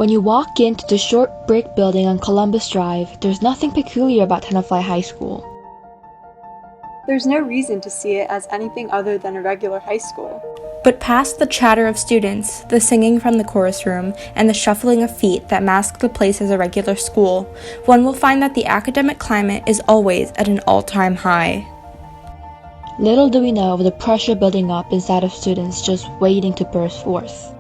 When you walk into the short brick building on Columbus Drive, there's nothing peculiar about Tenafly High School. There's no reason to see it as anything other than a regular high school. But past the chatter of students, the singing from the chorus room, and the shuffling of feet that mask the place as a regular school, one will find that the academic climate is always at an all-time high. Little do we know of the pressure building up inside of students just waiting to burst forth.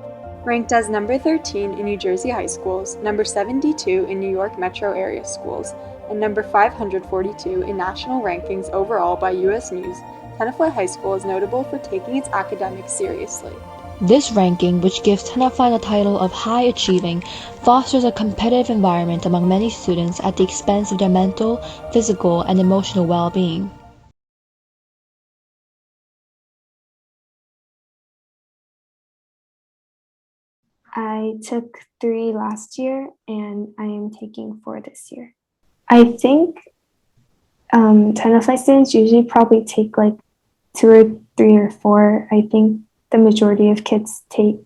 Ranked as number 13 in New Jersey high schools, number 72 in New York metro area schools, and number 542 in national rankings overall by U.S. News, Tenafly High School is notable for taking its academics seriously. This ranking, which gives Tenafly the title of high achieving, fosters a competitive environment among many students at the expense of their mental, physical, and emotional well-being. I took 3 last year and I am taking 4 this year. I think Tenafly students usually probably take like 2 or 3 or 4. I think the majority of kids take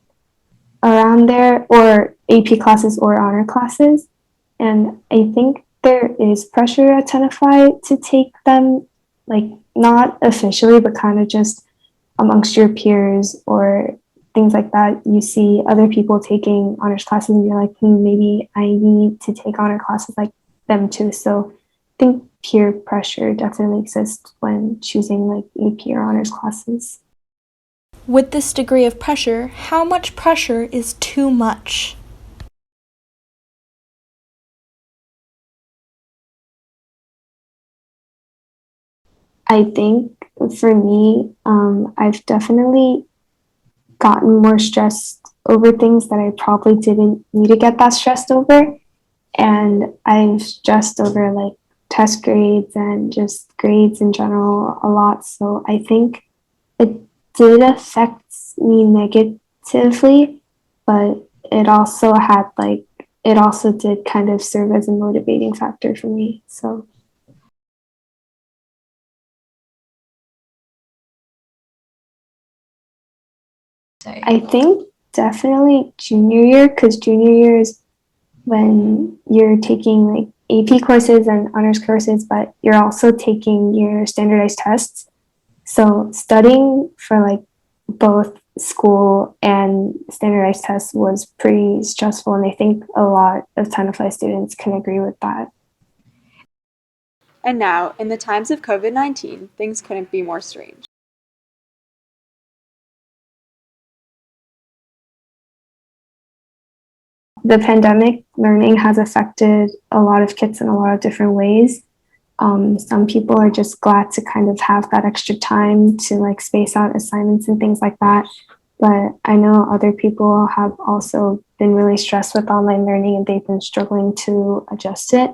around there, or AP classes or honor classes. And I think there is pressure at Tenafly to take them, like not officially, but kind of just amongst your peers or things like that. You see other people taking honors classes and you're like, maybe I need to take honor classes like them too. So I think peer pressure definitely exists when choosing like AP or honors classes. With this degree of pressure, how much pressure is too much? I think for me, I've definitely gotten more stressed over things that I probably didn't need to get that stressed over. And I've stressed over like test grades and just grades in general a lot. So I think it did affect me negatively, but it also did kind of serve as a motivating factor for me. So I think definitely junior year, because junior year is when you're taking like AP courses and honors courses, but you're also taking your standardized tests. So studying for like both school and standardized tests was pretty stressful, and I think a lot of Tenafly students can agree with that. And now, in the times of COVID-19, things couldn't be more strange. The pandemic learning has affected a lot of kids in a lot of different ways. Some people are just glad to kind of have that extra time to like space out assignments and things like that. But I know other people have also been really stressed with online learning and they've been struggling to adjust it.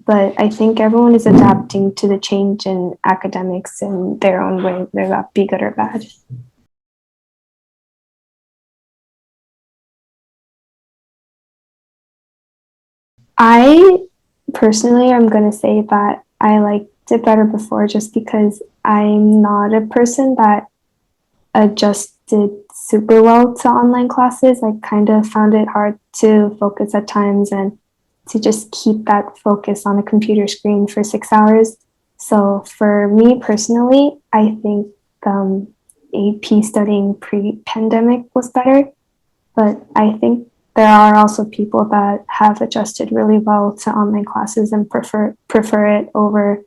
But I think everyone is adapting to the change in academics in their own way, whether that be good or bad. I personally am going to say that I liked it better before, just because I'm not a person that adjusted super well to online classes. I kind of found it hard to focus at times and to just keep that focus on a computer screen for 6 hours. So for me personally, I think AP studying pre-pandemic was better, but I think there are also people that have adjusted really well to online classes and prefer it over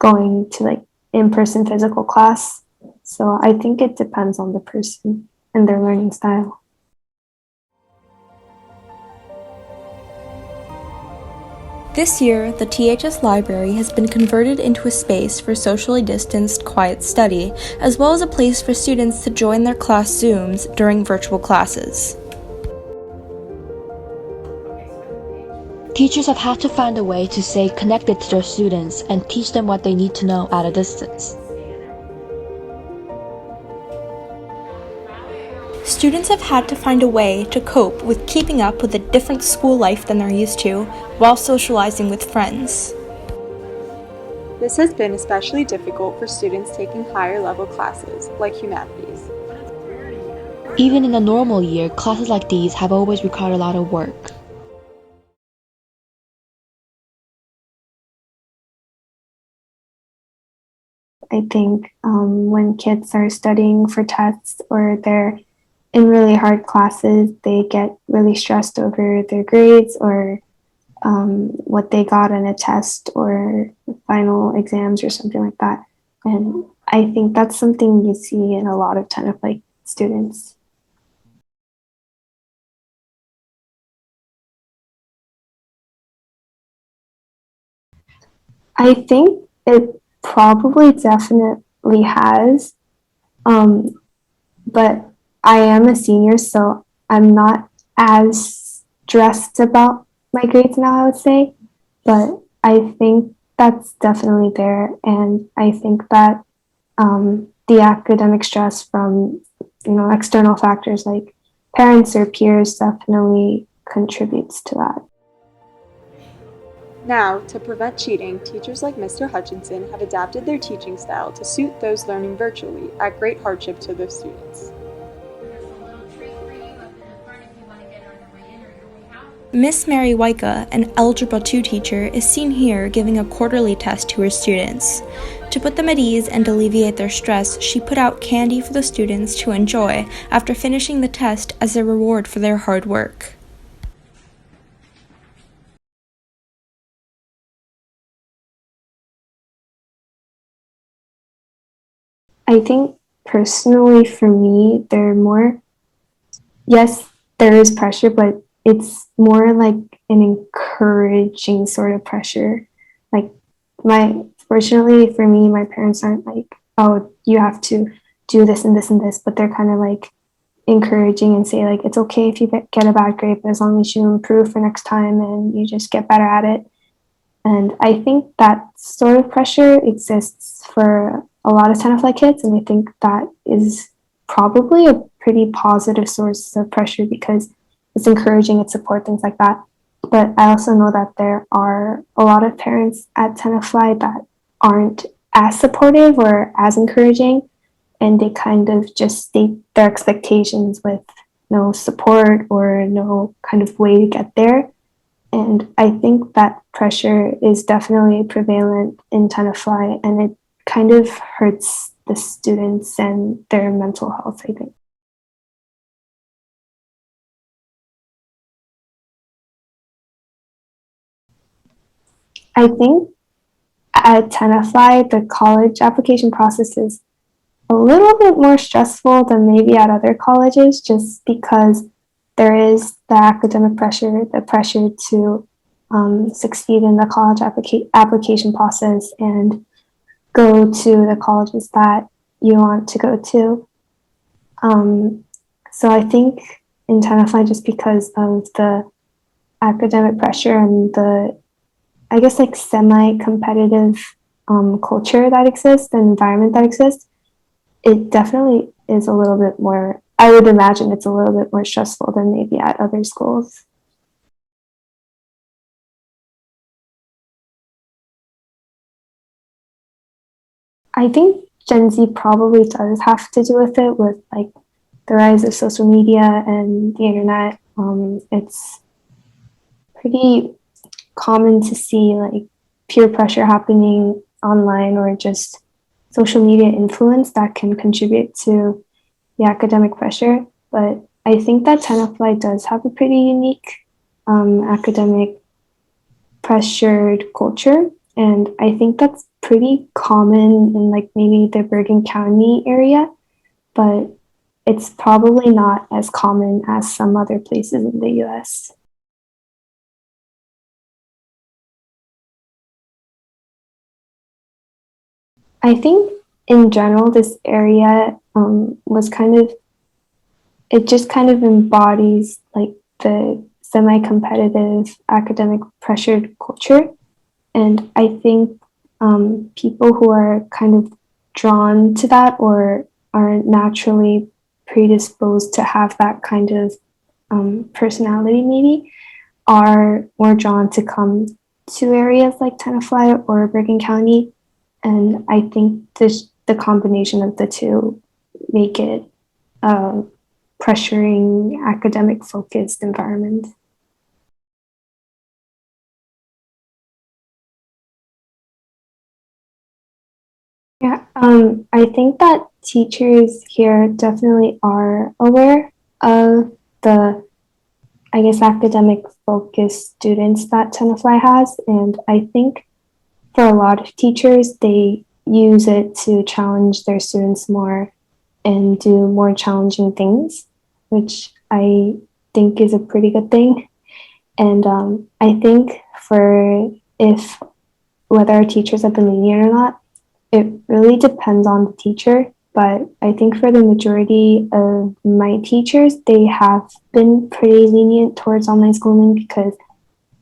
going to like in-person physical class. So I think it depends on the person and their learning style. This year, the THS library has been converted into a space for socially distanced, quiet study, as well as a place for students to join their class Zooms during virtual classes. Teachers have had to find a way to stay connected to their students and teach them what they need to know at a distance. Students have had to find a way to cope with keeping up with a different school life than they're used to, while socializing with friends. This has been especially difficult for students taking higher level classes, like humanities. Even in a normal year, classes like these have always required a lot of work. I think when kids are studying for tests or they're in really hard classes, they get really stressed over their grades or what they got on a test or final exams or something like that. And I think that's something you see in a lot of Tenafly students. I think it probably definitely has, um, but I am a senior, so I'm not as stressed about my grades now, I would say. But I think that's definitely there, and I think that the academic stress from external factors like parents or peers definitely contributes to that. Now, to prevent cheating, teachers like Mr. Hutchinson have adapted their teaching style to suit those learning virtually at great hardship to the students. Miss Mary Waika, an Algebra 2 teacher, is seen here giving a quarterly test to her students. To put them at ease and alleviate their stress, she put out candy for the students to enjoy after finishing the test as a reward for their hard work. I think personally for me, they're more, yes, there is pressure, but it's more like an encouraging sort of pressure. Like fortunately for me, my parents aren't like, oh, you have to do this and this and this, but they're kind of like encouraging and say like, it's okay if you get a bad grade, but as long as you improve for next time and you just get better at it. And I think that sort of pressure exists for a lot of Tenafly kids, and I think that is probably a pretty positive source of pressure because it's encouraging, it's support, things like that. But I also know that there are a lot of parents at Tenafly that aren't as supportive or as encouraging, and they kind of just state their expectations with no support or no kind of way to get there. And I think that pressure is definitely prevalent in Tenafly, and it kind of hurts the students and their mental health, I think. I think at Tenafly, the college application process is a little bit more stressful than maybe at other colleges just because there is the academic pressure, the pressure to succeed in the college application process and go to the colleges that you want to go to. Um, so I think in Tenafly, just because of the academic pressure and the, I guess, like semi-competitive culture that exists and environment that exists, it definitely is a little bit more, I would imagine it's a little bit more stressful than maybe at other schools. I think Gen Z probably does have to do with it, with like the rise of social media and the internet. It's pretty common to see like peer pressure happening online or just social media influence that can contribute to the academic pressure. But I think that Tenafly does have a pretty unique academic pressured culture. And I think that's pretty common in like maybe the Bergen County area, but it's probably not as common as some other places in the US. I think in general, this area was kind of, it just kind of embodies like the semi competitive academic pressured culture. And I think people who are kind of drawn to that or are naturally predisposed to have that kind of personality, maybe, are more drawn to come to areas like Tenafly or Bergen County. And I think the combination of the two make it pressuring academic focused environment. Yeah, I think that teachers here definitely are aware of the, I guess, academic focused students that Tenafly has. And I think for a lot of teachers, they use it to challenge their students more and do more challenging things, which I think is a pretty good thing. And I think for if whether our teachers have been lenient or not, it really depends on the teacher. But I think for the majority of my teachers, they have been pretty lenient towards online schooling because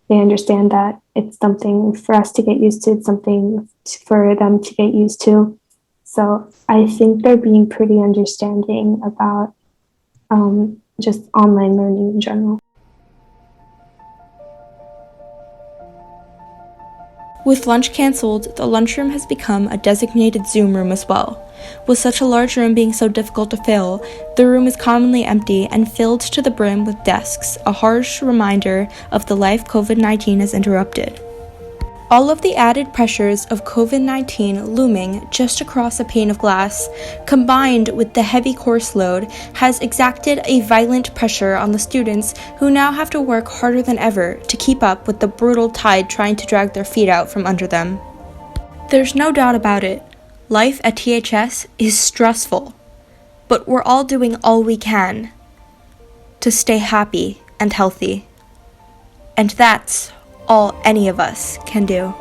they understand that it's something for us to get used to, it's something for them to get used to. So I think they're being pretty understanding about just online learning in general. With lunch cancelled, the lunchroom has become a designated Zoom room as well. With such a large room being so difficult to fill, the room is commonly empty and filled to the brim with desks, a harsh reminder of the life COVID-19 has interrupted. All of the added pressures of COVID-19 looming just across a pane of glass, combined with the heavy course load, has exacted a violent pressure on the students who now have to work harder than ever to keep up with the brutal tide trying to drag their feet out from under them. There's no doubt about it. Life at THS is stressful, but we're all doing all we can to stay happy and healthy. And that's all any of us can do.